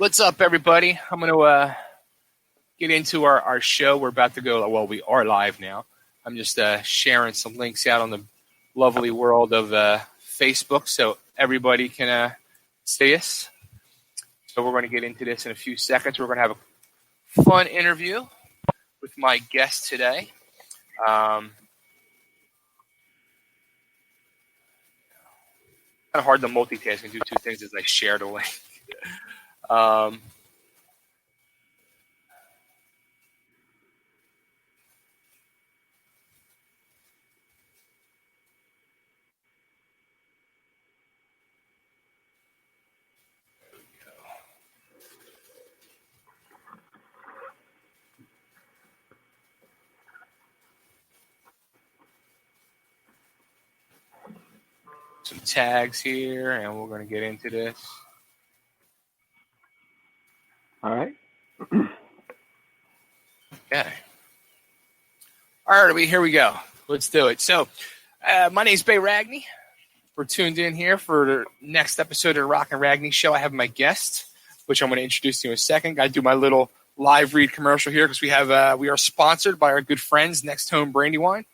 What's up, everybody? I'm going to get into our show. We're about to go, well, we are live now. I'm just sharing some links out on the lovely world of Facebook so everybody can see us. So we're going to get into this in a few seconds. We're going to have a fun interview with my guest today. Kind of hard to multitask and do two things as I share the link. Some tags here, and we're going to get into this. All right. Okay. All right, here we go. Let's do it. So, my name's Ragni. We're tuned in here for the next episode of the Rock and Ragni Show. I have my guest, which I'm going to introduce to you in a second. Got to do my little live read commercial here because we are sponsored by our good friends, Next Home Brandywine.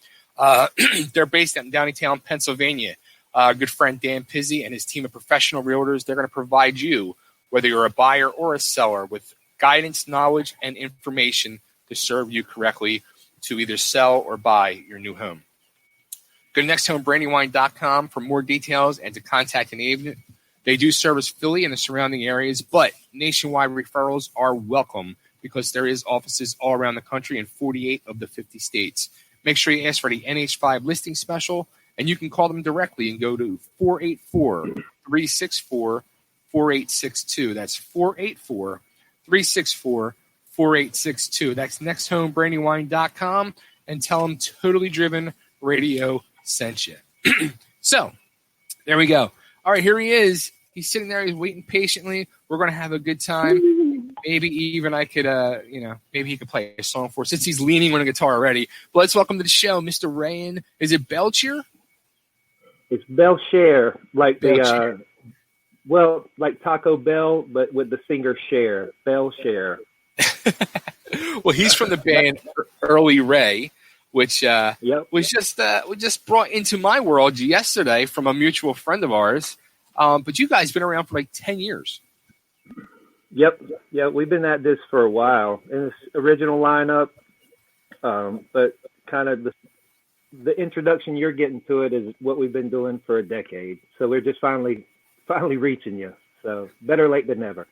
They're based in Downingtown, Pennsylvania. Good friend Dan Pizzi and his team of professional realtors, they're going to provide you, whether you're a buyer or a seller, with guidance, knowledge, and information to serve you correctly to either sell or buy your new home. Go to nexthomebrandywine.com for more details and to contact an agent. They do service Philly and the surrounding areas, but nationwide referrals are welcome because there is offices all around the country in 48 of the 50 states. Make sure you ask for the NH5 listing special, and you can call them directly and go to 484-364-4862. That's 484-364-4862. That's nexthomebrandywine.com, and tell them Totally Driven Radio sent you. So, there we go. All right, here he is. He's sitting there. He's waiting patiently. We're going to have a good time. Maybe even I could, maybe he could play a song for us since he's leaning on a guitar already. But let's welcome to the show, Mr. Rayen. Is it Belchere? It's Belchere, like Belchere. Like Taco Bell, but with the singer Cher. Belchere. Well, he's from the band Early Ray, which was just brought into my world yesterday from a mutual friend of ours. But you guys been around for like 10 years. Yep. Yeah, we've been at this for a while in this original lineup, but kind of the introduction you're getting to it is what we've been doing for a decade. So we're just finally reaching you. So better late than never.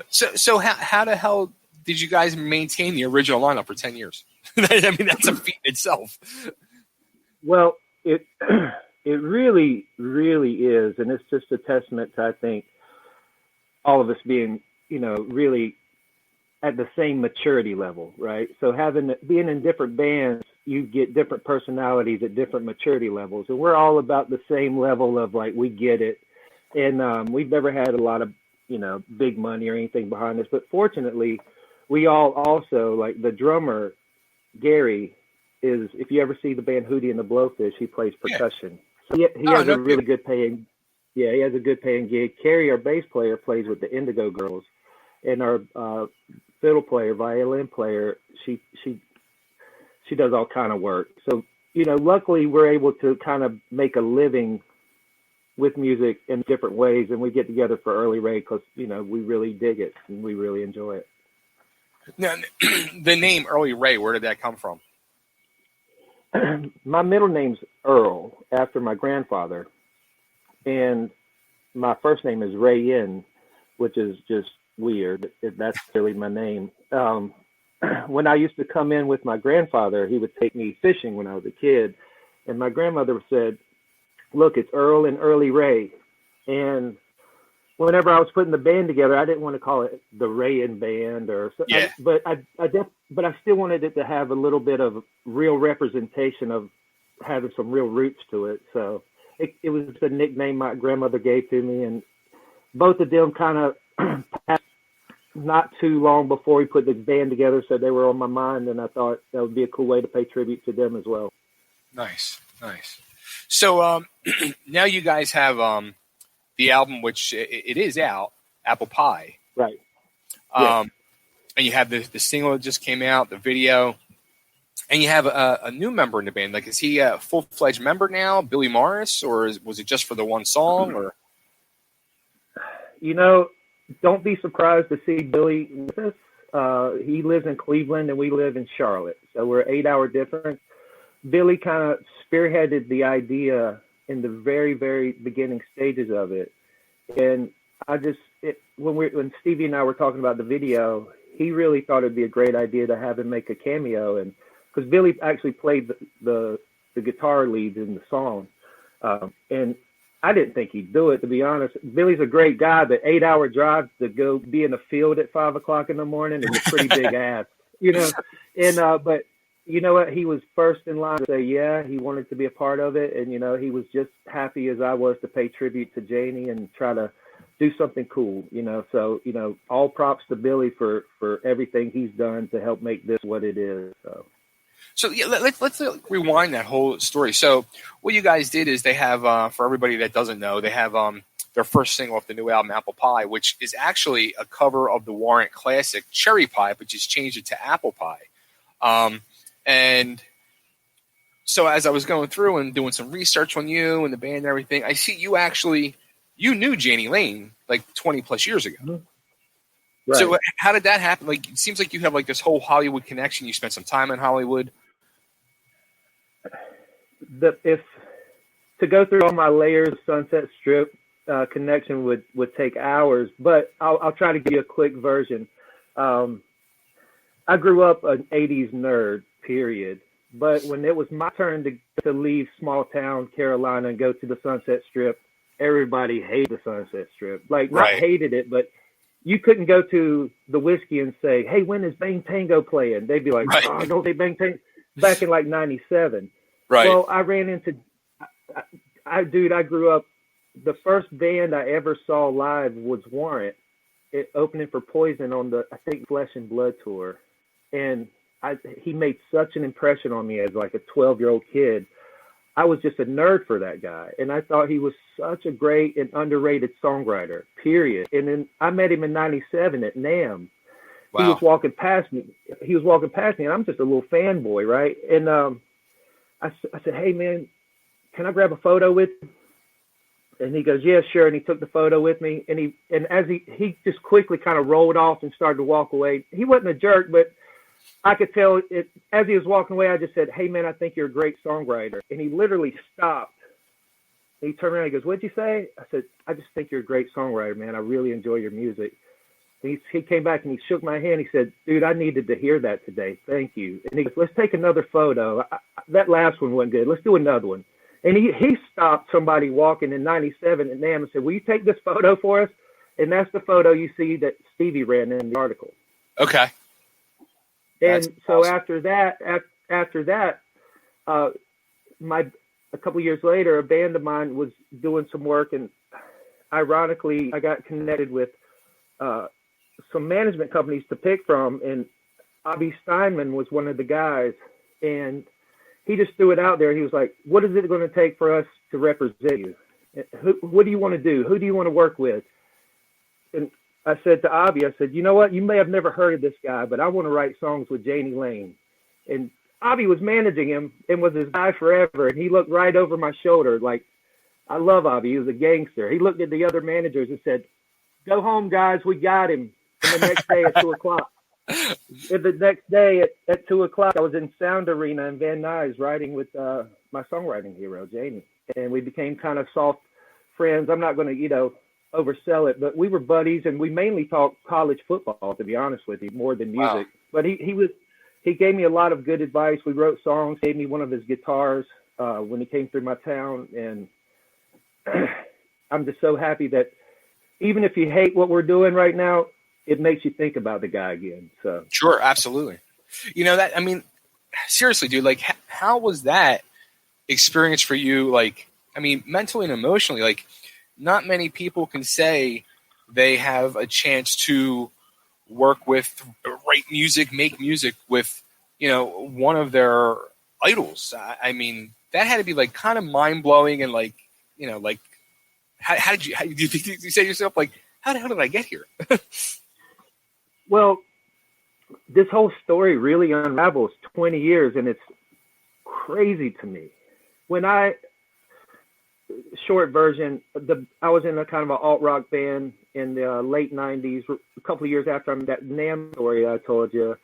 So how the hell did you guys maintain the original lineup for 10 years? I mean, that's a feat itself. Well, it really, really is. And it's just a testament to, I think, all of us being, really at the same maturity level, right? So being in different bands, you get different personalities at different maturity levels. And we're all about the same level of like, we get it. And we've never had a lot of, big money or anything behind us. But fortunately, we all also, like the drummer, Gary, is, if you ever see the band Hootie and the Blowfish, he plays percussion. So he has a really good paying, he has a good paying gig. Carrie, our bass player, plays with the Indigo Girls. And our fiddle player, violin player, she does all kind of work. So, luckily we're able to kind of make a living with music in different ways. And we get together for Early Ray because, we really dig it and we really enjoy it. Now, the name Early Ray, where did that come from? My middle name's Earl, after my grandfather. And my first name is Rayen, which is just weird. That's really my name. When I used to come in with my grandfather, he would take me fishing when I was a kid. And my grandmother said, look, it's Earl and Early Ray. And whenever I was putting the band together, I didn't want to call it the Rayen Band or something. Yeah. But I still wanted it to have a little bit of real representation of having some real roots to it. So it was a nickname my grandmother gave to me. And both of them kind of passed not too long before we put the band together, so they were on my mind, and I thought that would be a cool way to pay tribute to them as well. Nice. So now you guys have the album, which it is out, Apple Pie. Right. Yes. And you have the single that just came out, the video, and you have a new member in the band. Like, is he a full-fledged member now, Billy Morris, or was it just for the one song? Or don't be surprised to see Billy with us. He lives in Cleveland and we live in Charlotte, so we're 8-hour difference. Billy kind of spearheaded the idea in the very, very beginning stages of it, and when Stevie and I were talking about the video, he really thought it'd be a great idea to have him make a cameo, and because Billy actually played the guitar lead in the song, and I didn't think he'd do it, to be honest. Billy's a great guy, but 8-hour drive to go be in the field at 5 o'clock in the morning is a pretty big ask, And but you know what? He was first in line to say yeah, he wanted to be a part of it, and he was just happy as I was to pay tribute to Jani and try to do something cool, So all props to Billy for everything he's done to help make this what it is. So yeah, let's rewind that whole story. So what you guys did is they have, for everybody that doesn't know, they have their first single off the new album, Apple Pie, which is actually a cover of the Warrant classic Cherry Pie, but just changed it to Apple Pie. And so as I was going through and doing some research on you and the band and everything, I see you knew Jani Lane like 20 plus years ago. Mm-hmm. Right. So how did that happen? Like, it seems like you have like this whole Hollywood connection. You spent some time in Hollywood. If to go through all my layers of Sunset Strip connection would take hours, but I'll try to give you a quick version. I grew up an 80s nerd, period. But when it was my turn to leave small town Carolina and go to the Sunset Strip, everybody hated the Sunset Strip. Like, not hated it, but you couldn't go to the Whiskey and say, hey, when is Bang Tango playing? They'd be like, oh, don't they Bang Tango? Back in like 97. Right. Well, I ran into, I grew up, the first band I ever saw live was Warrant, opening for Poison on the, I think, Flesh and Blood tour. And he made such an impression on me as like a 12-year-old kid. I was just a nerd for that guy. And I thought he was such a great and underrated songwriter, period. And then I met him in 97 at NAMM. Wow. He was walking past me, and I'm just a little fanboy, right? And I said, hey, man, can I grab a photo with you? And he goes, yeah, sure. And he took the photo with me. And as he just quickly kind of rolled off and started to walk away. He wasn't a jerk, but I could tell it as he was walking away. I just said, hey, man, I think you're a great songwriter. And he literally stopped. And he turned around and he goes, what'd you say? I said, I just think you're a great songwriter, man. I really enjoy your music. And he came back and he shook my hand. He said, dude, I needed to hear that today. Thank you. And he goes, let's take another photo. That last one wasn't good. Let's do another one. And he stopped somebody walking in 97 at NAMM and said, will you take this photo for us? And that's the photo you see that Stevie ran in the article. Okay. And so after that, a couple years later, a band of mine was doing some work, and ironically, I got connected with some management companies to pick from, and Bobby Steinman was one of the guys, and he just threw it out there. He was like, what is it going to take for us to represent you? What do you want to do? Who do you want to work with? And I said to Bobby, I said, you know what? You may have never heard of this guy, but I want to write songs with Jani Lane. And Bobby was managing him and was his guy forever. And he looked right over my shoulder. Like, I love Bobby. He was a gangster. He looked at the other managers and said, go home, guys. We got him. And the next day at 2 o'clock. And the next day at 2 o'clock, I was in Sound Arena in Van Nuys writing with my songwriting hero, Jani. And we became kind of soft friends. I'm not going to, oversell it, but we were buddies, and we mainly talked college football, to be honest with you, more than music. Wow. But he gave me a lot of good advice. We wrote songs, gave me one of his guitars when he came through my town, and I'm just so happy that even if you hate what we're doing right now, it makes you think about the guy again. So sure, absolutely. Seriously, dude, like, how was that experience for you? Like, mentally and emotionally, like, not many people can say they have a chance to work with, write music, make music with, one of their idols. That had to be like kind of mind blowing, and like, how did you say to yourself, like, how the hell did I get here? Well, this whole story really unravels 20 years, and it's crazy to me. When short version, I was in a kind of an alt rock band in the late 90s, a couple of years after that NAMM story I told you.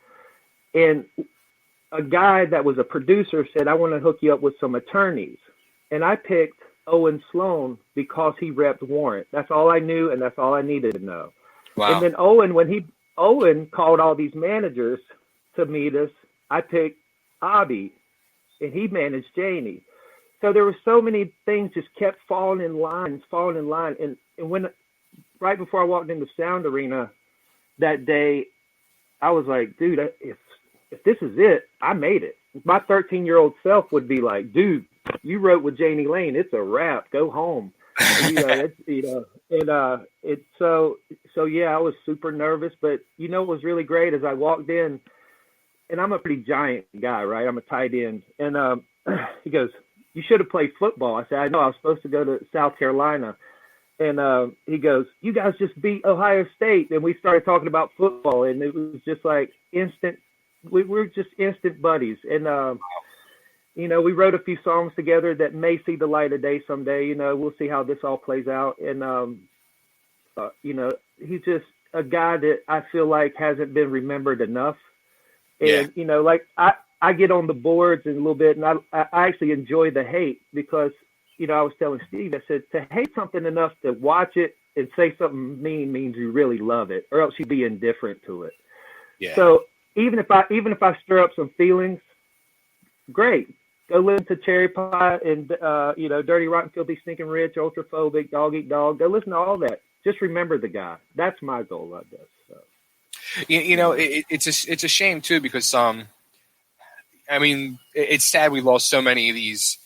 And a guy that was a producer said, I want to hook you up with some attorneys. And I picked Owen Sloan because he repped Warrant. That's all I knew, and that's all I needed to know. Wow. And then Owen called all these managers to meet us. I picked Bobbie, and he managed Jani. So there were so many things just kept falling in line. And when right before I walked into Sound Arena that day, I was like, dude, if this is it, I made it. My 13-year-old self would be like, dude, you wrote with Jani Lane. It's a wrap. Go home. So yeah, I was super nervous, but what was really great is I walked in, and I'm a pretty giant guy, right? I'm a tight end. And he goes, you should have played football. I said, I know, I was supposed to go to South Carolina. And he goes, you guys just beat Ohio State. And we started talking about football, and it was just like instant. We were just instant buddies. And, we wrote a few songs together that may see the light of day someday. We'll see how this all plays out. And, he's just a guy that I feel like hasn't been remembered enough. And, like I get on the boards in a little bit, and I actually enjoy the hate because, I was telling Steve, I said, to hate something enough to watch it and say something mean means you really love it, or else you'd be indifferent to it. Yeah. So even if I stir up some feelings, great. Go listen to Cherry Pie and, Dirty Rotten Filthy Stinking Rich, Ultraphobic, Dog Eat Dog. Go listen to all that. Just remember the guy. That's my goal, I guess. So. It's a shame too, because it's sad we lost so many of these,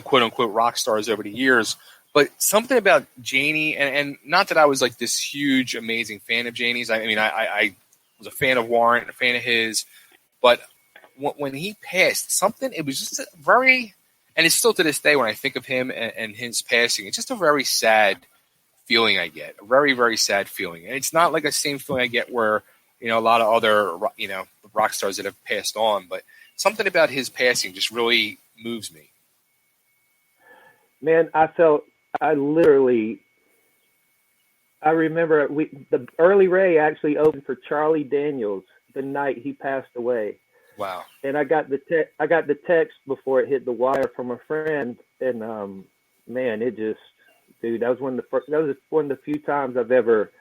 quote unquote rock stars over the years. But something about Jani, and not that I was like this huge, amazing fan of Jani's. I was a fan of Warrant, a fan of his, but when he passed, it was just a very, and it's still to this day when I think of him and his passing, it's just a very sad feeling I get, a very, very sad feeling. And it's not like the same feeling I get where, a lot of other, rock stars that have passed on, but something about his passing just really moves me. Man, I remember the Early Ray actually opened for Charlie Daniels the night he passed away. Wow. And I got the text before it hit the wire from a friend, and man, it just, dude, that was one of the few times I've ever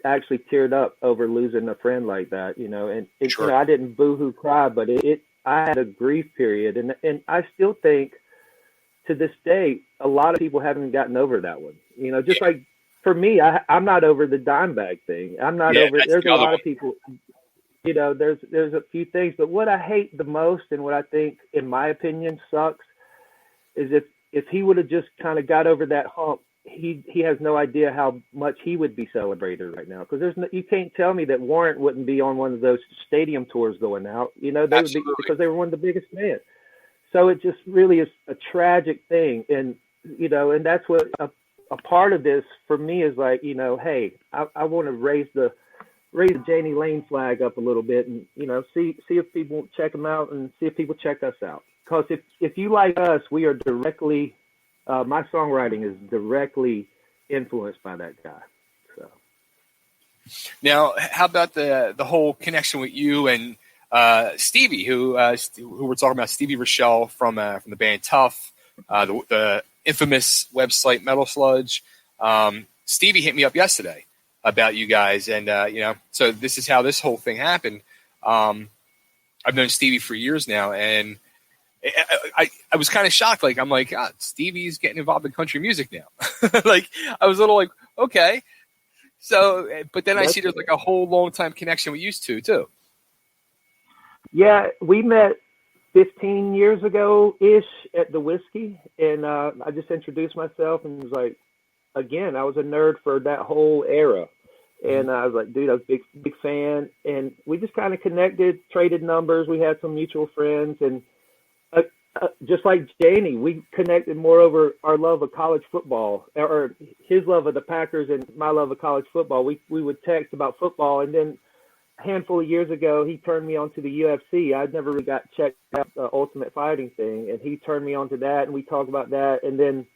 actually teared up over losing a friend like that, and Sure. I didn't boo-hoo cry, but I had a grief period, and I still think to this day a lot of people haven't gotten over that one. Like for me, I'm not over the dime bag thing. I'm not over. There's a lot of people. There's a few things, but what I hate the most, and what I think, in my opinion, sucks, is if he would have just kind of got over that hump. He has no idea how much he would be celebrated right now, because you can't tell me that Warrant wouldn't be on one of those stadium tours going out. They would be, because they were one of the biggest bands. So it just really is a tragic thing, and and that's what a part of this for me is like. Hey, I want to raise the Jani Lane flag up a little bit, and see if people check them out, and see if people check us out. Because if you like us, we are directly. My songwriting is directly influenced by that guy. So now, how about the whole connection with you and Stevie, who we're talking about, Stevie Rachelle from the band Tuff, the infamous website Metal Sludge. Stevie hit me up yesterday about you guys, and so this is how this whole thing happened. I've known Stevie for years now, and I was kind of shocked. Like, I'm like, God, Stevie's getting involved in country music now. Like, I was a little like, okay. So, but then I see there's like a whole long time connection with you two too. Yeah, we met 15 years ago-ish at the Whiskey, and I just introduced myself and was like, again, I was a nerd for that whole era. And I was like, dude, I was a big fan. And we just kind of connected, traded numbers. We had some mutual friends, and just like Jani, we connected more over our love of college football, or his love of the Packers and my love of college football. We would text about football, and then handful of years ago, he turned me on to the UFC. I'd never really got checked out the Ultimate Fighting thing, and he turned me on to that, and we talked about that, and then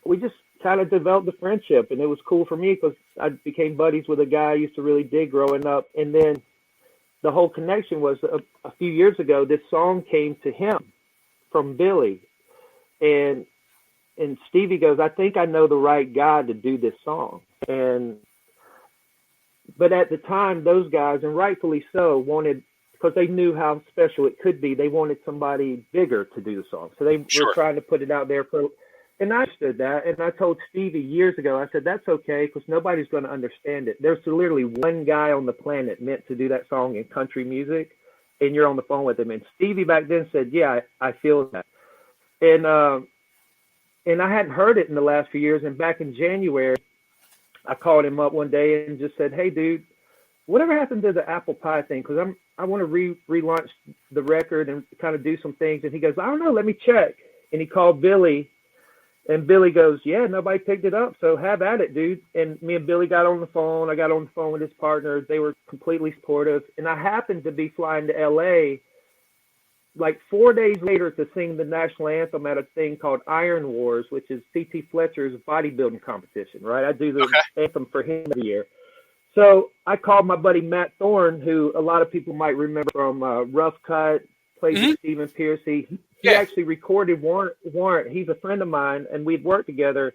we just kind of developed a friendship, and it was cool for me because I became buddies with a guy I used to really dig growing up, and then the whole connection was a few years ago, this song came to him from Billy, and Stevie goes, I think I know the right guy to do this song. But at the time, those guys, and rightfully so, wanted, because they knew how special it could be, they wanted somebody bigger to do the song. So they were trying to put it out there. And I understood that. And I told Stevie years ago, I said, that's okay, because nobody's going to understand it. There's literally one guy on the planet meant to do that song in country music, and you're on the phone with him. And Stevie back then said, yeah, I feel that. And I hadn't heard it in the last few years. And back in January, I called him up one day and just said, hey, dude, whatever happened to the apple pie thing? Because I want to relaunch the record and kind of do some things. And he goes, I don't know, let me check. And he called Billy, and Billy goes, yeah, nobody picked it up, so have at it, dude. And me and Billy got on the phone. I got on the phone with his partner. They were completely supportive. And I happened to be flying to L.A. like 4 days later to sing the national anthem at a thing called Iron Wars, which is C.T. Fletcher's bodybuilding competition, right? I do the anthem for him every year. So I called my buddy Matt Thorne, who a lot of people might remember from Rough Cut, plays with Stephen Piercy. He actually recorded Warrant. He's a friend of mine, and we'd worked together.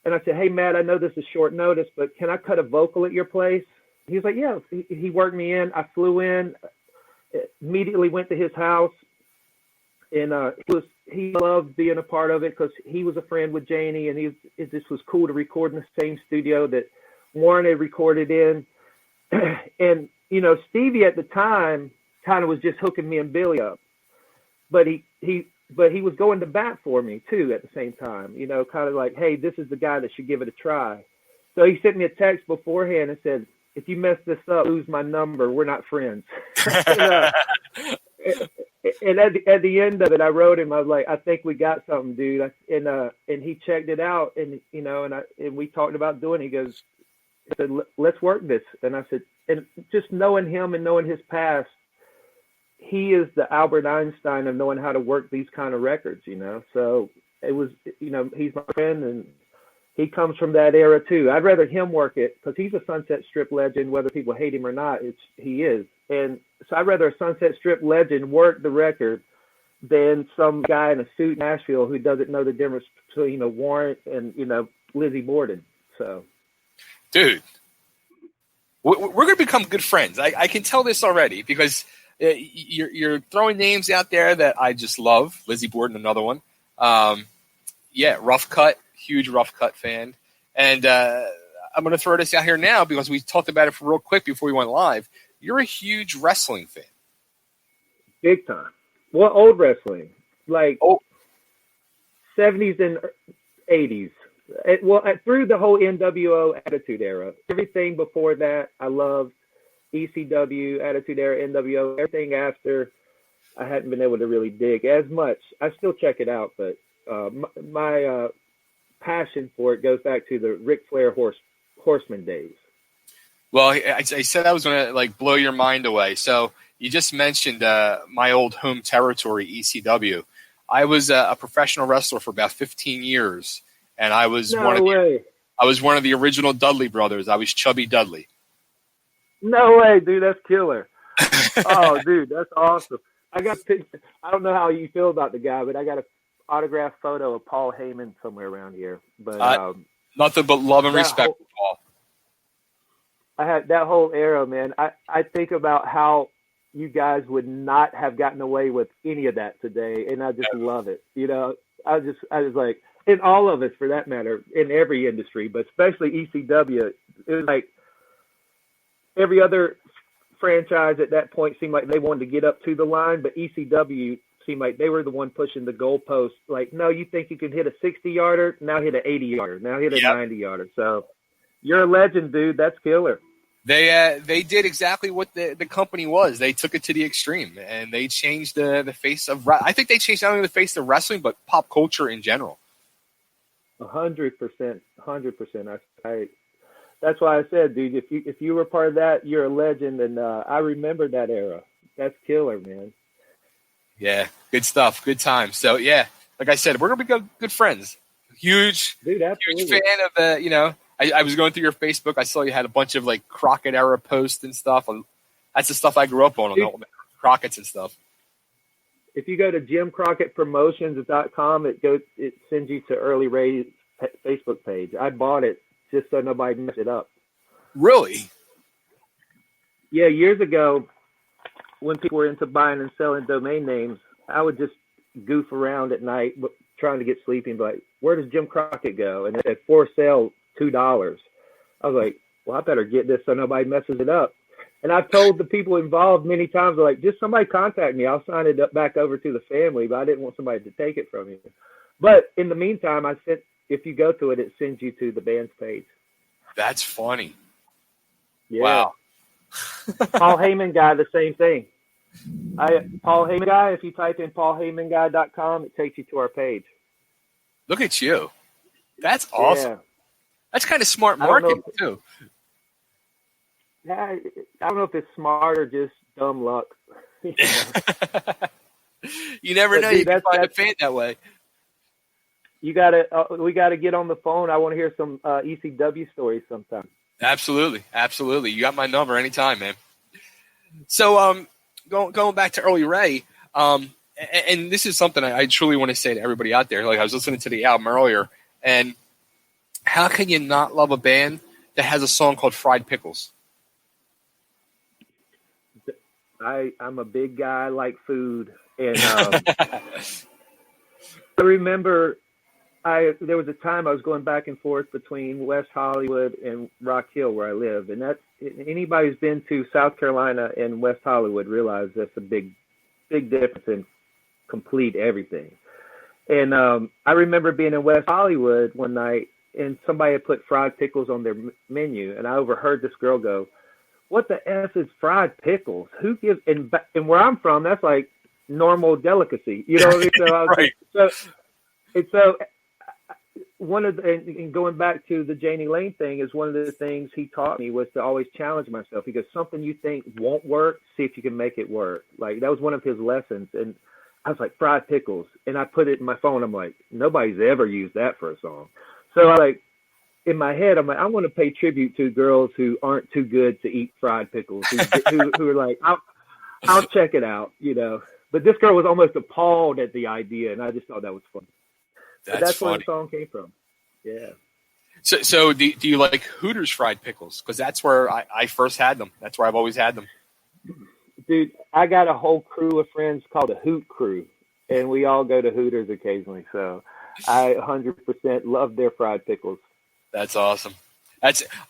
And I said, hey, Matt, I know this is short notice, but can I cut a vocal at your place? He was like, yeah. He worked me in. I flew in, immediately went to his house. And he loved being a part of it because he was a friend with Jani, and this was cool to record in the same studio that Warren had recorded in. And, Stevie at the time kind of was just hooking me and Billy up. But he was going to bat for me, too, at the same time, kind of like, hey, this is the guy that should give it a try. So he sent me a text beforehand and said, if you mess this up, lose my number. We're not friends. And at the end of it, I wrote him. I was like, I think we got something, dude. And he checked it out, and and we talked about doing it. He said, let's work this. And I said, and just knowing him and knowing his past, he is the Albert Einstein of knowing how to work these kind of records, So it was, he's my friend, and he comes from that era too. I'd rather him work it because he's a Sunset Strip legend, whether people hate him or not. He is. And so I'd rather a Sunset Strip legend work the record than some guy in a suit in Nashville who doesn't know the difference between Warrant and Lizzie Borden. So, dude, we're going to become good friends. I can tell this already because you're throwing names out there that I just love. Lizzie Borden, another one. Rough Cut, huge Rough Cut fan. And I'm going to throw this out here now because we talked about it for real quick before we went live. You're a huge wrestling fan. Big time. Well, old wrestling. Like 70s and 80s. Through the whole NWO Attitude Era. Everything before that, I loved. ECW, Attitude Era, NWO. Everything after, I hadn't been able to really dig as much. I still check it out, but my passion for it goes back to the Ric Flair Horseman days. Well, I said I was going to blow your mind away. So you just mentioned my old home territory, ECW. I was a professional wrestler for about 15 years, and I was one of the original Dudley brothers. I was Chubby Dudley. No way, dude. That's killer. Oh, dude, that's awesome. I don't know how you feel about the guy, but I got an autographed photo of Paul Heyman somewhere around here. But nothing but love and respect for Paul. I had that whole era, man. I think about how you guys would not have gotten away with any of that today, and I just love it. I was like, and all of us for that matter, in every industry, but especially ECW. It was like every other franchise at that point seemed like they wanted to get up to the line, but ECW seemed like they were the one pushing the goalpost. Like, no, you think you can hit a 60-yarder? Now hit an 80-yarder. Now hit a 90-yarder. So you're a legend, dude. That's killer. They did exactly what the company was. They took it to the extreme, and they changed the face of. I think they changed not only the face of wrestling, but pop culture in general. 100%. 100%. That's why I said, dude, if you were part of that, you're a legend, and I remember that era. That's killer, man. Yeah, good stuff, good time. So yeah, like I said, we're gonna be good friends. Huge, dude, absolutely. Huge fan of I was going through your Facebook. I saw you had a bunch of like Crockett era posts and stuff. That's the stuff I grew up on the Crockett's and stuff. If you go to JimCrockettPromotions.com, it sends you to Early Ray's Facebook page. I bought it just so nobody messed it up. Really? Yeah, years ago, when people were into buying and selling domain names, I would just goof around at night trying to get sleepy and be like, where does Jim Crockett go? And it said, for sale, $2. I was like, well, I better get this so nobody messes it up. And I've told the people involved many times, like, just somebody contact me. I'll sign it back over to the family, but I didn't want somebody to take it from you. But in the meantime, if you go to it, it sends you to the band's page. That's funny. Yeah. Wow. Paul Heyman Guy, the same thing. Paul Heyman Guy, if you type in paulheymanguy.com, it takes you to our page. Look at you. That's awesome. Yeah. That's kind of smart marketing, too. I don't know if it's smart or just dumb luck. You never know. You can find a fan that way. We got to get on the phone. I want to hear some ECW stories sometime. Absolutely. Absolutely. You got my number anytime, man. So going back to Early Ray, and this is something I truly want to say to everybody out there. Like, I was listening to the album earlier, and how can you not love a band that has a song called Fried Pickles? I'm a big guy, I like food. And I remember there was a time I was going back and forth between West Hollywood and Rock Hill, where I live. And anybody who's been to South Carolina and West Hollywood realize that's a big difference in complete everything. And I remember being in West Hollywood one night, and somebody had put fried pickles on their menu, and I overheard this girl go, "What the F is fried pickles? Who gives?" And where I'm from, that's like normal delicacy, you know what I mean? So I was right. So one of and going back to the Jani Lane thing, is one of the things he taught me was to always challenge myself. He goes, something you think won't work, see if you can make it work. Like, that was one of his lessons. And I was like, fried pickles, and I put it in my phone. I'm like, nobody's ever used that for a song. So in my head, I'm like, I want to pay tribute to girls who aren't too good to eat fried pickles, who are like, I'll check it out, you know. But this girl was almost appalled at the idea, and I just thought that was fun. That's where the song came from. Yeah. So do you like Hooters fried pickles? Because that's where I first had them. That's where I've always had them. Dude, I got a whole crew of friends called the Hoot Crew, and we all go to Hooters occasionally. So I 100% love their fried pickles. That's awesome.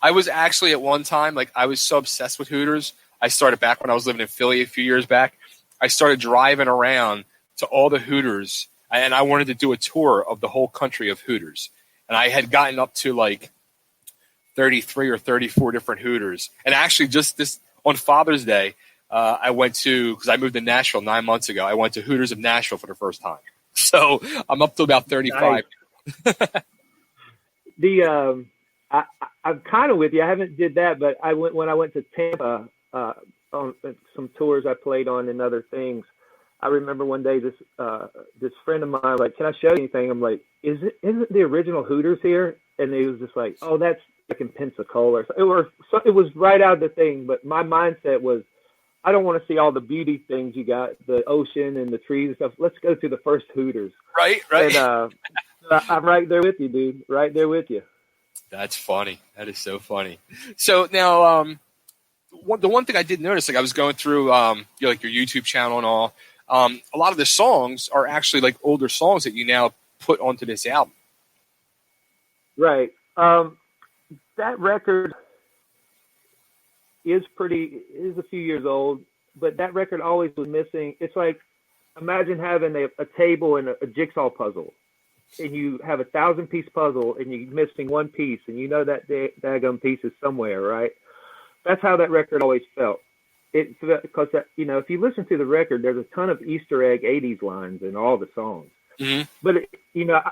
I was actually at one time, like, I was so obsessed with Hooters. I started back when I was living in Philly a few years back. I started driving around to all the Hooters, and I wanted to do a tour of the whole country of Hooters. And I had gotten up to like 33 or 34 different Hooters. And actually, just this on Father's Day, I went to, because I moved to Nashville 9 months ago, I went to Hooters of Nashville for the first time. So I'm up to about 35. Nice. I'm kind of with you. I haven't did that, but when I went to Tampa on some tours I played on and other things. I remember one day this friend of mine was like, "Can I show you anything?" I'm like, "Isn't the original Hooters here?" And he was just like, "Oh, that's like in Pensacola." It was right out of the thing, but my mindset was, I don't want to see all the beauty things you got, the ocean and the trees and stuff. Let's go to the first Hooters. Right. And I'm right there with you, dude. Right there with you. That's funny. That is so funny. So now, the one thing I did notice, like, I was going through your YouTube channel and all. A lot of the songs are actually like older songs that you now put onto this album. Right. That record is a few years old, but that record always was missing. It's like, imagine having a table and a jigsaw puzzle, and you have a 1,000-piece puzzle, and you're missing one piece, and you know that daggum piece is somewhere, right? That's how that record always felt. Because if you listen to the record, there's a ton of Easter egg 80s lines in all the songs. Mm-hmm. But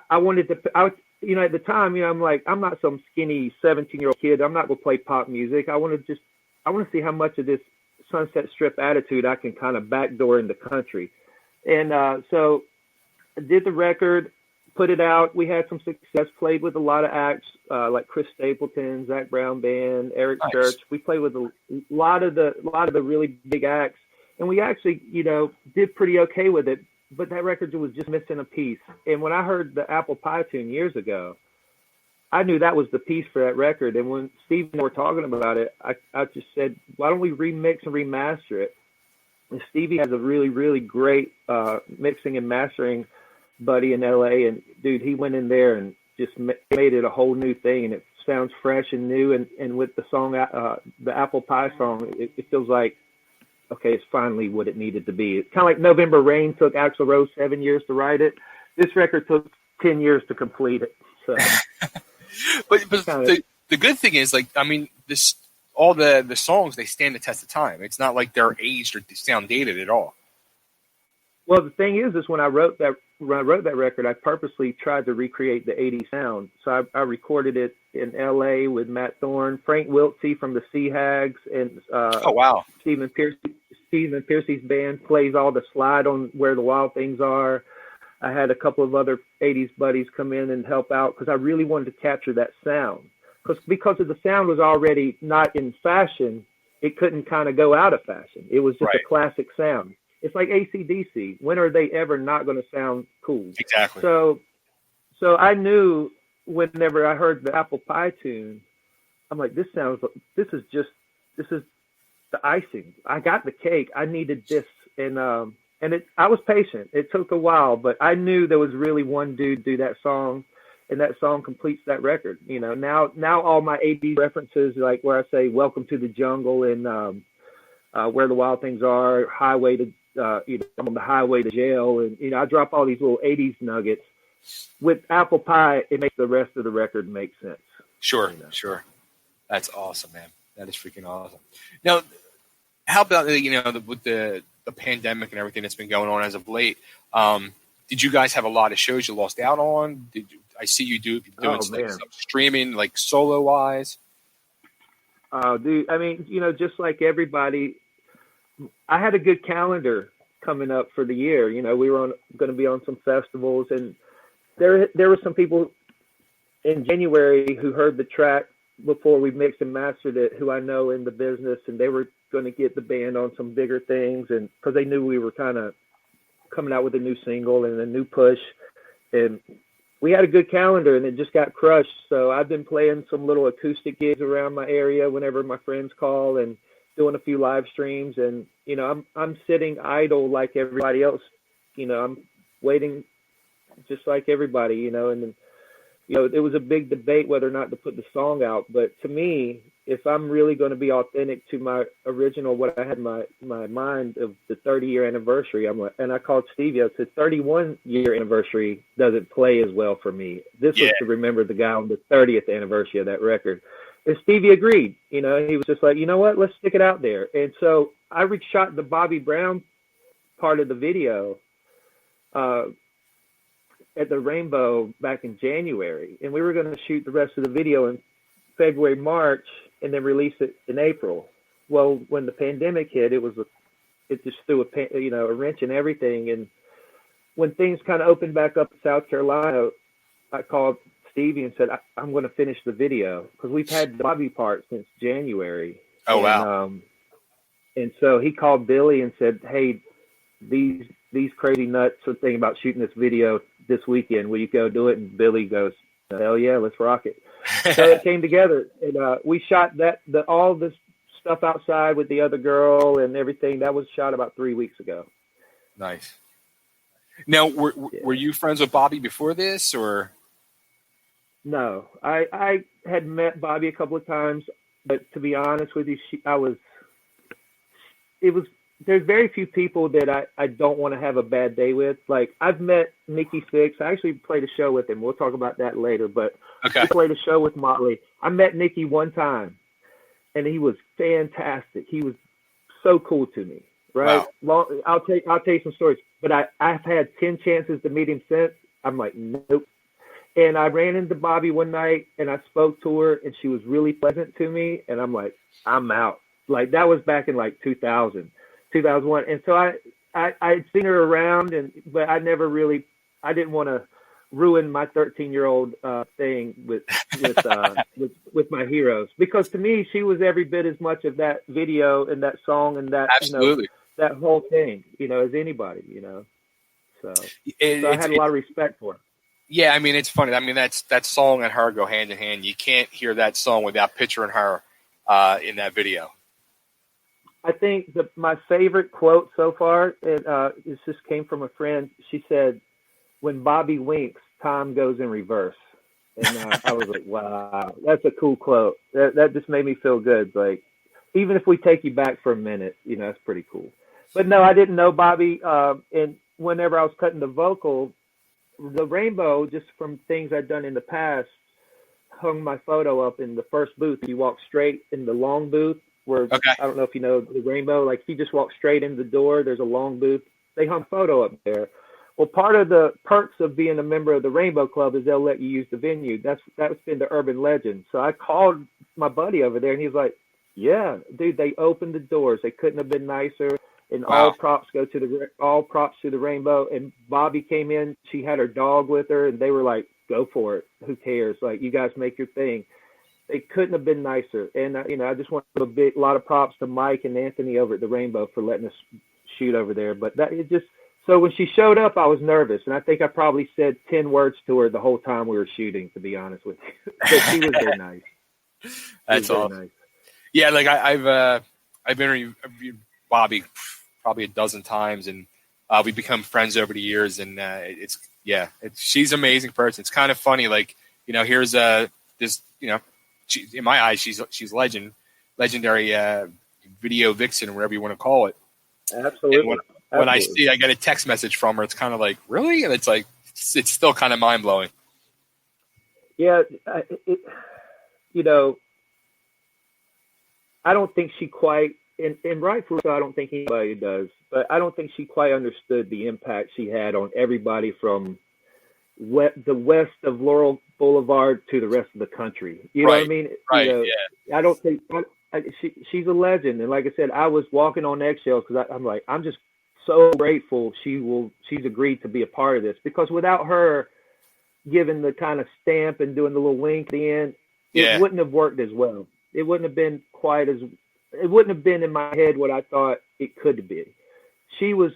I wanted to. At the time, I'm like, I'm not some skinny 17-year-old kid. I'm not gonna play pop music. I want to see how much of this Sunset Strip attitude I can kind of backdoor in the country. And so I did the record, put it out. We had some success. Played with a lot of acts like Chris Stapleton, Zach Brown Band, Eric Nice. Church. We played with a lot of the really big acts, and we actually did pretty okay with it. But that record was just missing a piece. And when I heard the Apple Pie tune years ago, I knew that was the piece for that record. And when Steve and I were talking about it, I just said, why don't we remix and remaster it? And Stevie has a really, really great mixing and mastering buddy in LA. And dude, he went in there and just made it a whole new thing. And it sounds fresh and new. And with the song, the Apple Pie song, it feels like, okay, it's finally what it needed to be. It's kind of like November Rain took Axl Rose 7 years to write it. This record took 10 years to complete it. So, but the good thing is, like, I mean, all the songs, they stand the test of time. It's not like they're aged or sound dated at all. Well, the thing is when I wrote that record, I purposely tried to recreate the 80s sound. So I recorded it in LA with Matt Thorne, Frank Wiltsey from the Sea Hags, and oh wow, Stephen Piercy's band plays all the slide on Where the Wild Things Are. I had a couple of other 80s buddies come in and help out because I really wanted to capture that sound. Because the sound was already not in fashion, it couldn't kind of go out of fashion. It was just a classic sound. It's like AC/DC. When are they ever not going to sound cool? Exactly. So I knew whenever I heard the Apple Pie tune, I'm like, this is the icing. I got the cake. I needed this. And I was patient. It took a while, but I knew there was really one dude do that song, and that song completes that record. Now all my 80s references, like where I say "Welcome to the Jungle" and "Where the Wild Things Are," "Highway to," I'm on the highway to jail, and I drop all these little 80s nuggets. With Apple Pie, it makes the rest of the record make sense. Sure. That's awesome, man. That is freaking awesome. Now, how about with the pandemic and everything that's been going on as of late? Did you guys have a lot of shows you lost out on? I see you doing some streaming, like solo wise? Dude, I mean, just like everybody, I had a good calendar coming up for the year. We were going to be on some festivals, and there were some people in January who heard the track before we mixed and mastered it, who I know in the business, and they were going to get the band on some bigger things, and because they knew we were kind of coming out with a new single and a new push, and we had a good calendar, and it just got crushed. So I've been playing some little acoustic gigs around my area whenever my friends call, and doing a few live streams, and I'm sitting idle like everybody else. I'm waiting just like everybody. And it was a big debate whether or not to put the song out. But to me, if I'm really going to be authentic to my original, what I had in my mind of the 30-year anniversary, and I called Stevie. I said, 31-year anniversary doesn't play as well for me. This was to remember the guy on the 30th anniversary of that record. And Stevie agreed. He was just like, you know what, let's stick it out there. And so I shot the Bobbie Brown part of the video at the Rainbow back in January, and we were going to shoot the rest of the video in February, March, and then release it in April. Well, when the pandemic hit, it just threw a wrench in everything. And when things kind of opened back up in South Carolina, I called Stevie and said, I'm going to finish the video, because we've had the Bobbie part since January. Oh, wow. And so he called Billy and said, hey, these crazy nuts are thinking about shooting this video this weekend. Will you go do it? And Billy goes, hell yeah, let's rock it. So it came together, and we shot all this stuff outside with the other girl and everything. That was shot about 3 weeks ago. Nice. Now, were you friends with Bobbie before this, or? No, I had met Bobbie a couple of times, but to be honest with you, there's very few people that I don't want to have a bad day with. Like, I've met Nikki Sixx. I actually played a show with him. We'll talk about that later, but I played a show with Motley. I met Nikki one time, and he was fantastic. He was so cool to me. right? Wow. I'll tell you some stories, but I've had 10 chances to meet him since. I'm like, nope. And I ran into Bobbie one night and I spoke to her and she was really pleasant to me. And I'm like, I'm out. Like that was back in like 2001. And so I'd seen her around but I didn't want to ruin my 13-year-old thing with my heroes, because to me, she was every bit as much of that video and that song and that, Absolutely. That whole thing, as anybody, so I had a lot of respect for her. Yeah, I mean, it's funny. I mean, that song and her go hand in hand. You can't hear that song without picturing her in that video. I think my favorite quote so far, it just came from a friend. She said, "When Bobbie winks, time goes in reverse." And I was like, wow, that's a cool quote. That just made me feel good. Like, even if we take you back for a minute, it's pretty cool. But no, I didn't know Bobbie. And whenever I was cutting the vocal, the Rainbow, just from things I'd done in the past, hung my photo up in the first booth. You walk straight in the long booth where, okay. I don't know if you know the Rainbow, like if you just walk straight in the door, there's a long booth. They hung a photo up there. Well, part of the perks of being a member of the Rainbow Club is they'll let you use the venue. That's been the urban legend. So I called my buddy over there and he's like, yeah, dude, they opened the doors. They couldn't have been nicer. And wow. all props to the Rainbow. And Bobbie came in. She had her dog with her, and they were like, "Go for it. Who cares? Like, you guys make your thing." They couldn't have been nicer. And I just want to give a lot of props to Mike and Anthony over at the Rainbow for letting us shoot over there. But so when she showed up, I was nervous, and I think I probably said 10 words to her the whole time we were shooting, to be honest with you. But she was very nice. That's awesome. Nice. Yeah, like I've interviewed Bobbie probably a dozen times, and we've become friends over the years. And she's an amazing person. It's kind of funny, like here's this in my eyes she's legendary video vixen, or whatever you want to call it. Absolutely. When I get a text message from her, it's kind of like, really, and it's like it's still kind of mind blowing. Yeah, I don't think she quite. And rightfully so, I don't think anybody does, but I don't think she quite understood the impact she had on everybody from the west of Laurel Boulevard to the rest of the country. You know what I mean? Right. Yeah. I don't think she's a legend. And like I said, I was walking on eggshells because I'm like, I'm just so grateful she's agreed to be a part of this, because without her giving the kind of stamp and doing the little wink at the end, it wouldn't have worked as well. It wouldn't have been it wouldn't have been in my head what I thought it could be. She was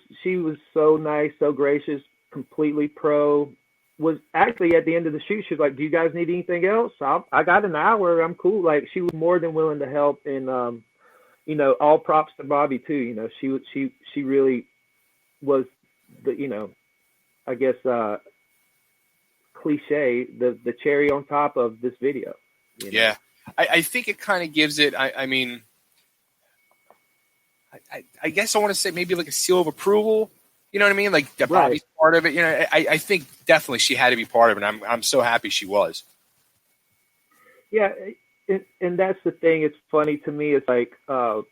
so nice, so gracious, completely pro. Was actually at the end of the shoot, she was like, "Do you guys need anything else? I got an hour. I'm cool." Like, she was more than willing to help. And all props to Bobbie too. She really was the I guess cliche, the cherry on top of this video. Yeah, I think it kind of gives it. I mean. I guess I want to say maybe like a seal of approval. You know what I mean? Like that Bobbie's part of it. I think definitely she had to be part of it. And I'm so happy she was. Yeah, and that's the thing. It's funny to me. It's like I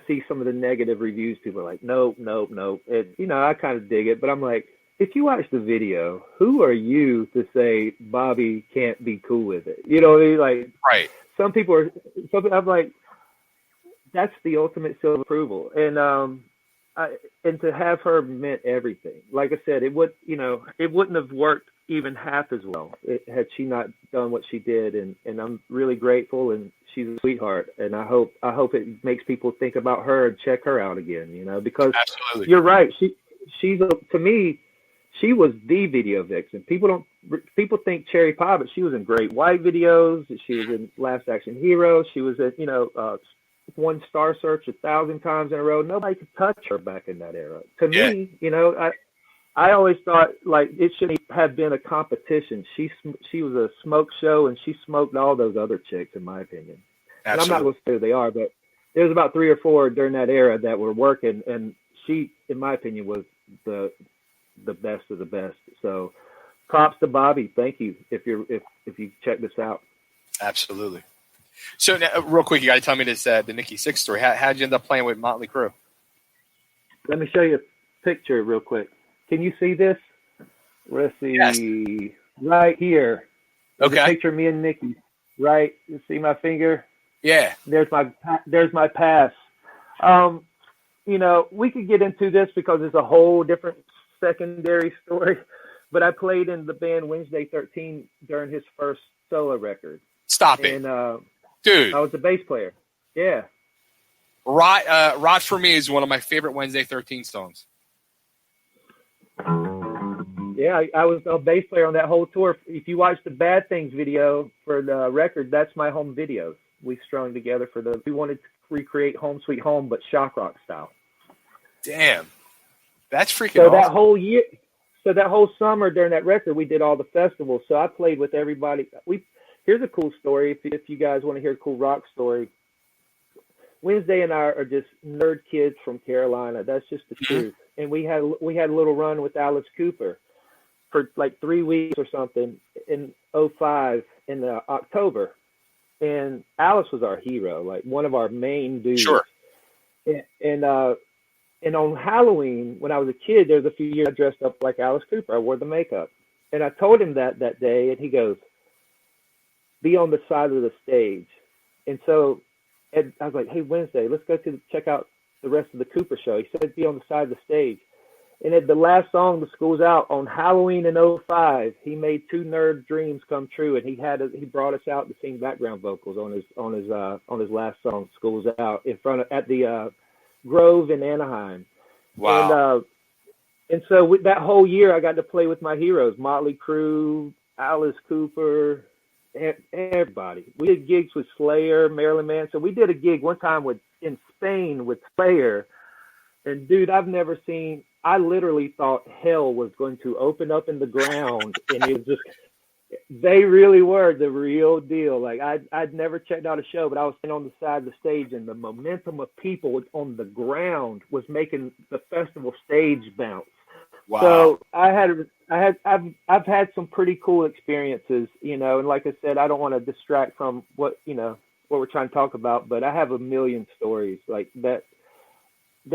see some of the negative reviews. People are like, nope. And, I kind of dig it, but I'm like, if you watch the video, who are you to say Bobbie can't be cool with it? You know what I mean? Like, right. Some people I'm like, that's the ultimate seal of approval. And and to have her meant everything. Like I said, it wouldn't have worked even half as well had she not done what she did. And I'm really grateful, and she's a sweetheart. And I hope it makes people think about her and check her out again, because absolutely. You're right. To me, she was the video vixen. People think Cherry Pie, but she was in Great White videos. She was in Last Action Hero. She was in, One Star Search 1,000 times in a row. Nobody could touch her back in that era. To me, I always thought like it shouldn't have been a competition. She was a smoke show, and she smoked all those other chicks, in my opinion. Absolutely. And I'm not going to say who they are, but there was about 3 or 4 during that era that were working, and she, in my opinion, was the best of the best. So props to Bobbie. Thank you if you check this out. Absolutely. So now, real quick, you got to tell me this the Nikki Sixx story. How'd you end up playing with Motley Crue? Let me show you a picture real quick. Can you see this? Let's see. Yes. Right here. There's Okay. a picture of me and Nikki. Right? You see my finger? Yeah. There's my pass. You know, we could get into this because it's a whole different secondary story. But I played in the band Wednesday 13 during his first solo record. Stop it. And dude. I was the bass player. Yeah. Rot for Me is one of my favorite Wednesday 13 songs. Yeah, I was a bass player on that whole tour. If you watch the Bad Things video for the record, that's my home video. We strung together we wanted to recreate Home Sweet Home, but shock rock style. Damn. That's freaking So awesome. that whole year, so that whole summer during that record, we did all the festivals. So I played with everybody. Here's a cool story. If you guys want to hear a cool rock story, Wednesday and I are just nerd kids from Carolina. That's just the truth. And we had a little run with Alice Cooper for like 3 weeks or something in 2005 in October. And Alice was our hero, like one of our main dudes. Sure. And on Halloween, when I was a kid, there was a few years I dressed up like Alice Cooper. I wore the makeup. And I told him that day, and he goes, be on the side of the stage. And so I was like, hey, Wednesday, let's go check out the rest of the Cooper show. He said, be on the side of the stage. And at the last song, The School's Out, on Halloween in 2005, he made two nerd dreams come true, and he brought us out to sing background vocals on his last song, School's Out, at the Grove in Anaheim. Wow. And so with that whole year, I got to play with my heroes, Motley Crue, Alice Cooper, everybody. We did gigs with Slayer, Marilyn Manson. We did a gig one time in Spain with Slayer. And dude, I literally thought hell was going to open up in the ground. And it was just, they really were the real deal. Like I'd never checked out a show, but I was sitting on the side of the stage, and the momentum of people on the ground was making the festival stage bounce. Wow. So I've had some pretty cool experiences, you know, and like I said, I don't want to distract from what we're trying to talk about, but I have a million stories like that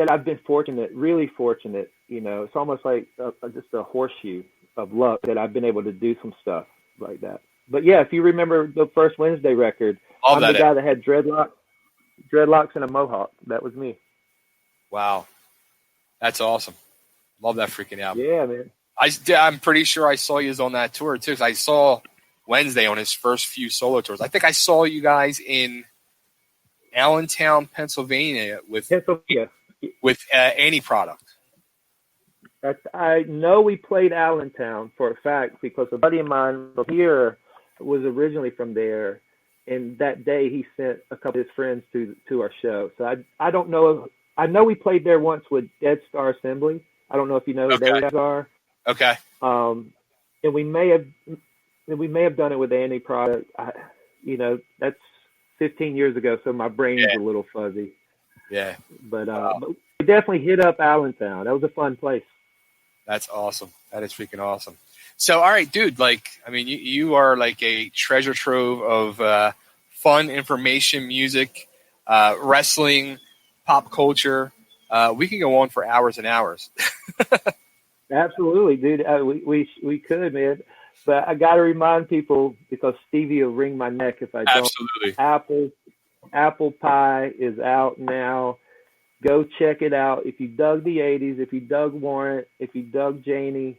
I've been really fortunate, you know. It's almost like just a horseshoe of luck that I've been able to do some stuff like that. But yeah, if you remember the first Wednesday record, I'm the guy that had dreadlocks and a mohawk. That was me. Wow. That's awesome. Love that freaking album. Yeah, man. I'm pretty sure I saw you on that tour too, because I saw Wednesday on his first few solo tours. I think I saw you guys in Allentown, Pennsylvania with Annie Product. I know we played Allentown for a fact because a buddy of mine here was originally from there, and that day he sent a couple of his friends to our show. So I don't know. I know we played there once with Dead Star Assembly. I don't know if you know who those guys are. Okay. And we may have done it with Annie Product. That's 15 years ago, so my brain's a little fuzzy. Yeah. But we definitely hit up Allentown. That was a fun place. That's awesome. That is freaking awesome. So, all right, dude, you are like a treasure trove of fun information, music, wrestling, pop culture. We can go on for hours and hours. Absolutely, dude. We could, man. But I got to remind people, because Stevie will wring my neck if I don't. Absolutely. Apple Pie is out now. Go check it out. If you dug the 80s, if you dug Warrant, if you dug Jani,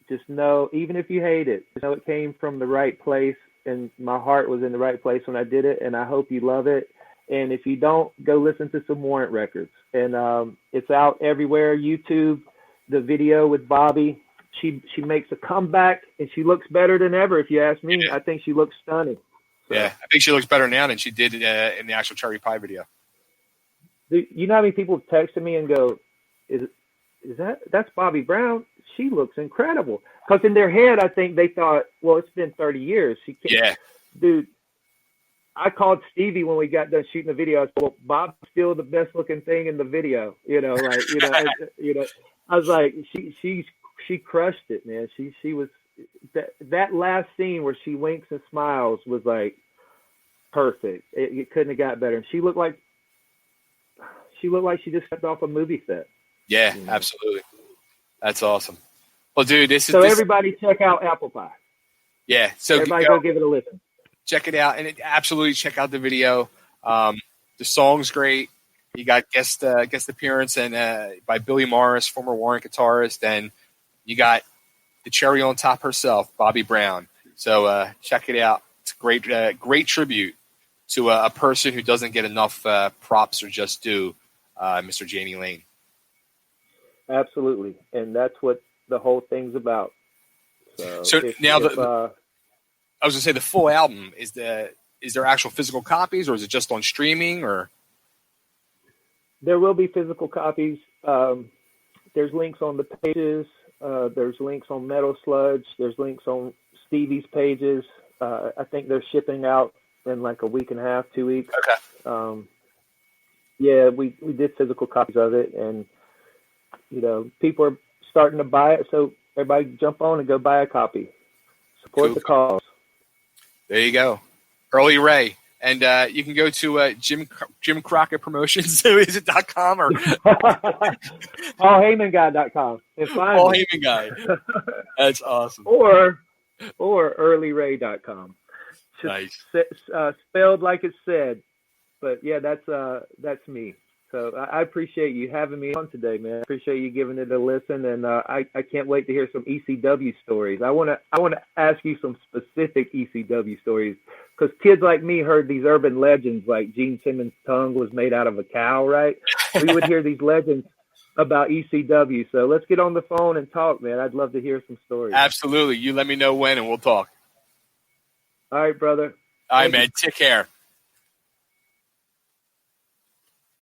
just know, even if you hate it, just know it came from the right place, and my heart was in the right place when I did it, and I hope you love it. And if you don't, go listen to some Warrant records. And it's out everywhere. YouTube, the video with Bobbie. She makes a comeback, and she looks better than ever, if you ask me. Yeah. I think she looks stunning. So. Yeah, I think she looks better now than she did in the actual Cherry Pie video. Dude, you know how many people texted me and go, that's Bobbie Brown? She looks incredible. Because in their head, I think they thought, well, it's been 30 years. She can't. Yeah. Dude, I called Stevie when we got done shooting the video. I said, well, Bob's still the best looking thing in the video. I was like, she crushed it, man. She was that last scene where she winks and smiles was like perfect. It couldn't have got better. And she looked like she just stepped off a movie set. Yeah, absolutely. That's awesome. Well, dude, So everybody check out Apple Pie. Yeah. So everybody go give it a listen. Check it out, and absolutely check out the video. The song's great. You got guest appearance and by Billy Morris, former Warrant guitarist, and you got the cherry on top herself, Bobbie Brown. So check it out. It's a great tribute to a person who doesn't get enough props or just due, Mr. Jani Lane. Absolutely, and that's what the whole thing's about. So now I was going to say the full album is there actual physical copies, or is it just on streaming? Or there will be physical copies. There's links on the pages. There's links on Metal Sludge. There's links on Stevie's pages. I think they're shipping out in like a week and a half, 2 weeks. Okay. Yeah, we did physical copies of it, and people are starting to buy it. So everybody jump on and go buy a copy. Support the cause. There you go. Early Ray. And you can go to Jim Crockett Promotions, is it .com or PaulHeymanGuy.com and find Paul Heyman Guy. That's awesome. Or earlyray.com. Nice. Spelled like it's said. But yeah, that's me. So I appreciate you having me on today, man. I appreciate you giving it a listen, and I can't wait to hear some ECW stories. I want to ask you some specific ECW stories, because kids like me heard these urban legends like Gene Simmons' tongue was made out of a cow, right? We would hear these legends about ECW. So let's get on the phone and talk, man. I'd love to hear some stories. Absolutely. You let me know when, and we'll talk. All right, brother. All right, man. Take care.